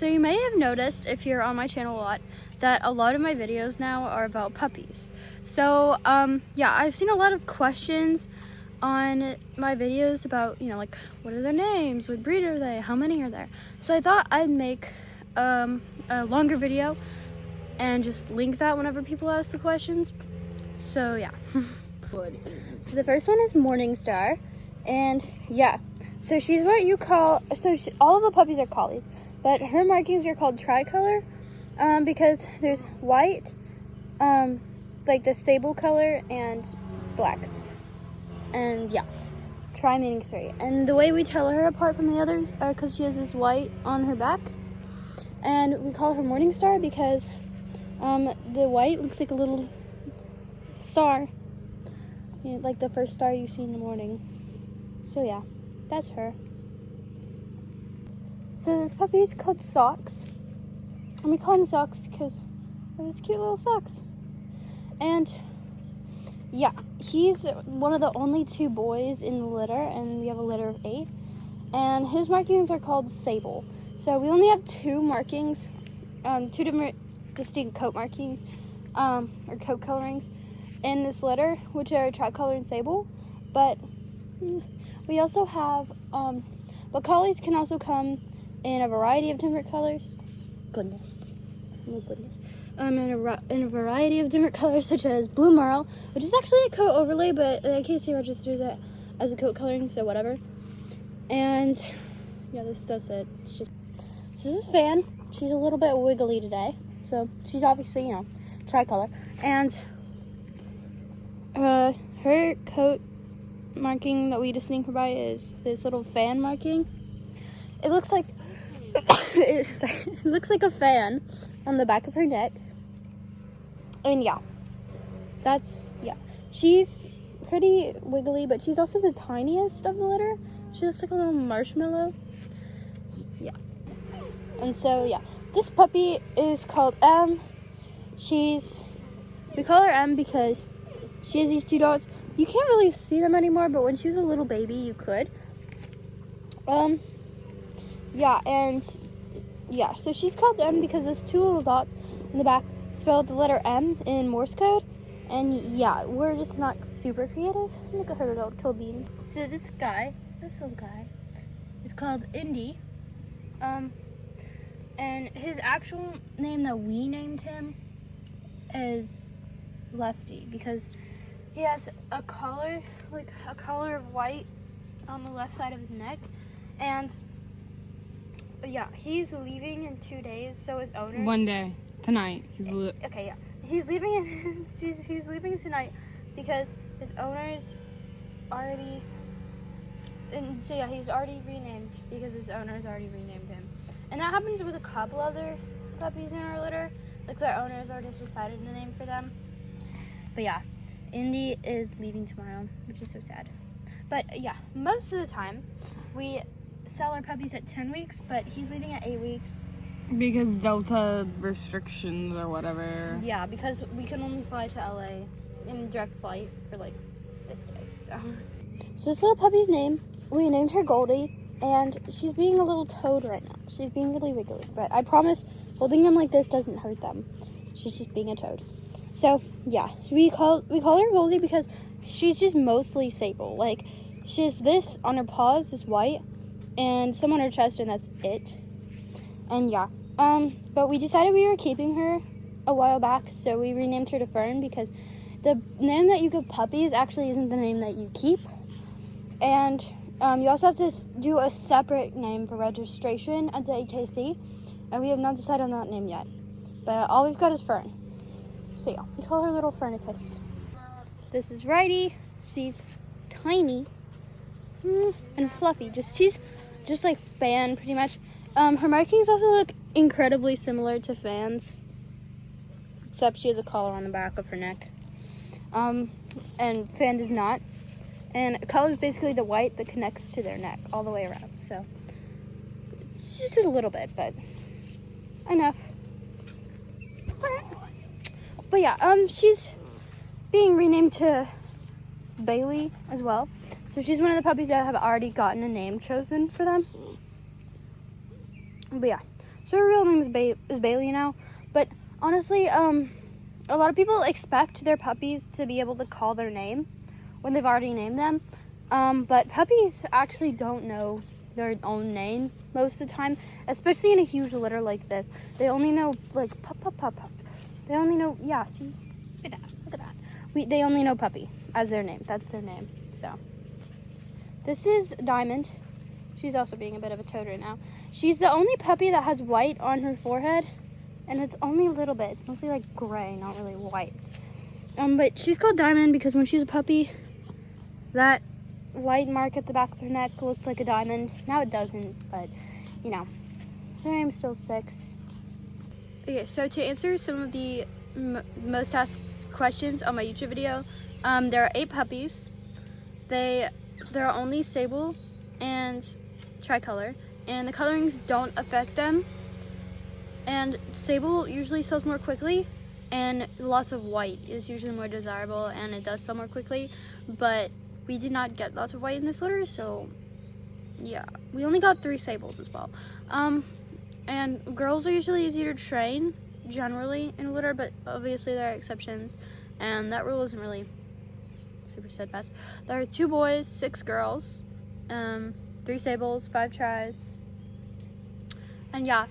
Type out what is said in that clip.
So you may have noticed, if you're on my channel a lot, that a lot of my videos now are about puppies. So yeah, I've seen a lot of questions on my videos about, you know, like, what are their names, what breed are they, how many are there. So I thought I'd make a longer video and just link that whenever people ask the questions. So yeah. So the first one is Morningstar, and yeah, so she's what you call, all of the puppies are collies, but her markings are called tricolor, because there's white, like the sable color, and black. And yeah, tri meaning 3. And the way we tell her apart from the others are because she has this white on her back, and we call her Morningstar because the white looks like a little star, you know, like the first star you see in the morning. So yeah, that's her. So this puppy is called Socks, and we call him Socks because of his cute little socks. And yeah, he's one of the only 2 boys in the litter, and we have a litter of 8. And his markings are called Sable. So we only have 2 markings, 2 different distinct coat markings, or coat colorings in this litter, which are tricolor and sable. But we also have, but collies can also come in a variety of different colors. Goodness, oh goodness. In a variety of different colors, such as Blue Merle, which is actually a coat overlay, but KC registers it as a coat coloring, so whatever. And yeah, this does it. It's just, so this is Fan. She's a little bit wiggly today, so she's obviously, you know, tricolor. And her coat marking that we distinct her by is this little fan marking. It looks like it looks like a fan on the back of her neck. And yeah, she's pretty wiggly, but she's also the tiniest of the litter. She looks like a little marshmallow. Yeah. And so yeah, this puppy is called M. We call her M because she has these 2 dots. You can't really see them anymore, but when she was a little baby, you could. Yeah, and yeah, so she's called M because there's 2 little dots in the back spelled the letter M in Morse code. And yeah, we're just not super creative. Look at her little beans. So this little guy is called Indy. And his actual name that we named him is Lefty because he has a collar, like a collar of white on the left side of his neck. And yeah, he's leaving in 2 days, so his owners. 1 day. Tonight. Okay, yeah. He's leaving he's leaving tonight because his owners already, and so yeah, he's already renamed because his owners already renamed him. And that happens with a couple other puppies in our litter. Like their owners already decided the name for them. But yeah, Indy is leaving tomorrow, which is so sad. But yeah, most of the time we sell our puppies at 10 weeks, but he's leaving at 8 weeks. Because Delta restrictions or whatever. Yeah, because we can only fly to LA in direct flight for like this day, so this little puppy's name, we named her Goldie, and she's being a little toad right now. She's being really wiggly, but I promise holding them like this doesn't hurt them. She's just being a toad. So yeah, we call her Goldie because she's just mostly sable. Like, she has this on her paws, this white, and some on her chest, and that's it. And yeah, but we decided we were keeping her a while back, so we renamed her to Fern because the name that you give puppies actually isn't the name that you keep. And you also have to do a separate name for registration at the AKC, and we have not decided on that name yet. But all we've got is Fern. So yeah, we call her Little Fernicus. This is Righty. She's tiny and fluffy. She's just like Fan, pretty much. Her markings also look incredibly similar to Fan's, except she has a collar on the back of her neck. And Fan does not. And collar is basically the white that connects to their neck all the way around. So it's just a little bit, but enough. But yeah, she's being renamed to Bailey as well. So she's one of the puppies that have already gotten a name chosen for them. But yeah, So her real name is Bailey now. But honestly, a lot of people expect their puppies to be able to call their name when they've already named them. But puppies actually don't know their own name most of the time, especially in a huge litter like this. They only know like pup, pup, pup, pup. They only know, yeah, see, look at that, look at that. They only know puppy as their name. That's their name. So this is Diamond. She's also being a bit of a toad right now. She's the only puppy that has white on her forehead, and it's only a little bit. It's mostly like gray, not really white. But she's called Diamond because when she was a puppy, that white mark at the back of her neck looked like a diamond. Now it doesn't, but you know, her name's still 6. Okay, so to answer some of the most asked questions on my YouTube video, there are 8 puppies. They're only sable and tricolor, and the colorings don't affect them. And sable usually sells more quickly, and lots of white is usually more desirable, and it does sell more quickly. But we did not get lots of white in this litter, so yeah, we only got 3 sables as well. And girls are usually easier to train generally in a litter, but obviously there are exceptions, and that rule isn't really super steadfast. There are 2 boys, 6 girls, 3 sables, 5 tries, and yeah.